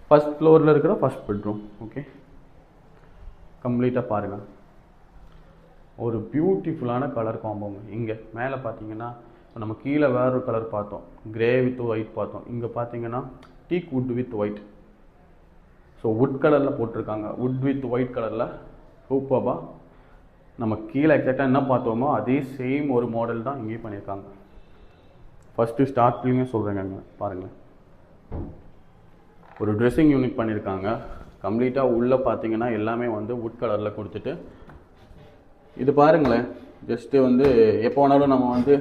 First ஃப்ளோரில் இருக்கிற first bedroom. Okay, கம்ப்ளீட்டாக பாருங்கள். ஒரு பியூட்டிஃபுல்லான கலர் காம்போங்க. இங்கே மேலே பார்த்தீங்கன்னா நம்ம கீழே வேற ஒரு கலர் பார்த்தோம், கிரே வித் ஒயிட் பார்த்தோம். இங்கே பார்த்தீங்கன்னா டீக் would with white. So would கலரில் போட்டிருக்காங்க, வுட் வித் ஒயிட் கலரில் சூப்பராக. நம்ம கீழே எக்ஸாக்டாக என்ன பார்த்தோமோ அதே சேம் ஒரு மாடல் தான் இங்கேயும் பண்ணியிருக்காங்க. ஃபஸ்ட்டு ஸ்டார்ட்லேயுமே சொல்கிறேங்க, பாருங்கள். ஒரு ட்ரெஸ்ஸிங் யூனிட் பண்ணியிருக்காங்க. கம்ப்ளீட்டாக உள்ளே பார்த்தீங்கன்னா எல்லாமே வந்து வுட் கலரில் கொடுத்துட்டு, இது பாருங்களேன். ஜஸ்ட்டு வந்து எப்போ வேணாலும் நம்ம வந்து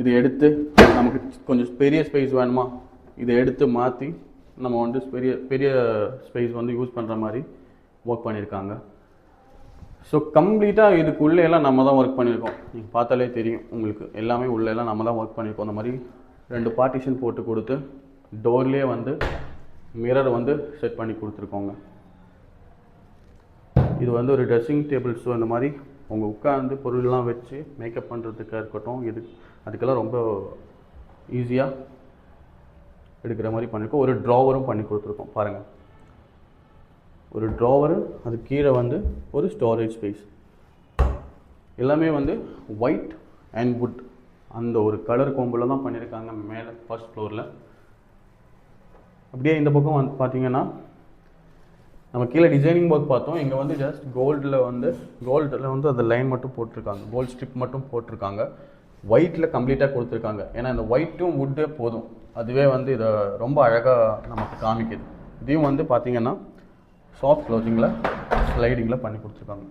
இது எடுத்து நமக்கு கொஞ்சம் பெரிய ஸ்பேஸ் வேணுமா, இதை எடுத்து மாற்றி நம்ம வந்து பெரிய பெரிய ஸ்பேஸ் வந்து யூஸ் பண்ணுற மாதிரி ஒர்க் பண்ணியிருக்காங்க. ஸோ கம்ப்ளீட்டாக இதுக்குள்ளே எல்லாம் நம்ம தான் ஒர்க் பண்ணியிருக்கோம். நீங்கள் பார்த்தாலே தெரியும் உங்களுக்கு, எல்லாமே உள்ளே எல்லாம் நம்ம தான் ஒர்க் பண்ணியிருக்கோம். அந்த மாதிரி 2 பார்ட்டிஷன் போட்டு கொடுத்து டோர்லேயே வந்து மிரர் வந்து செட் பண்ணி கொடுத்துருக்கோங்க. இது வந்து ஒரு ட்ரெஸ்ஸிங் டேபிள். ஸோ இந்த மாதிரி உங்கள் உட்காந்து பொருள்லாம் வச்சு மேக்கப் பண்ணுறதுக்காக இருக்கட்டும், அதுக்கெல்லாம் ரொம்ப ஈஸியாக எடுக்கிற மாதிரி பண்ணியிருக்கோம். ஒரு ட்ராவரும் பண்ணி கொடுத்துருக்கோம் பாருங்கள். ஒரு ட்ராவரு, அது கீழே வந்து ஒரு ஸ்டோரேஜ் ஸ்பேஸ். எல்லாமே வந்து ஒயிட் அண்ட் வுட் அந்த ஒரு கலர் கோம்பில் தான் பண்ணியிருக்காங்க மேலே ஃபர்ஸ்ட் ஃப்ளோரில். அப்படியே இந்த பக்கம் வந்து பார்த்தீங்கன்னா நம்ம கீழே டிசைனிங் ஒர்க் பார்த்தோம். இங்கே வந்து ஜஸ்ட் கோல்டில் வந்து அந்த லைன் மட்டும் போட்டிருக்காங்க, கோல்டு ஸ்ட்ரிப் மட்டும் போட்டிருக்காங்க. ஒயிட்டில் கம்ப்ளீட்டாக கொடுத்துருக்காங்க. ஏன்னா இந்த ஒயிட்டும் வுட்டே போதும், அதுவே வந்து இதை ரொம்ப அழகாக நமக்கு காமிக்குது. இதையும் வந்து பார்த்தீங்கன்னா சாஃப்ட் க்ளோசிங்கில் ஸ்லைடிங்கில் பண்ணி கொடுத்துருக்காங்க.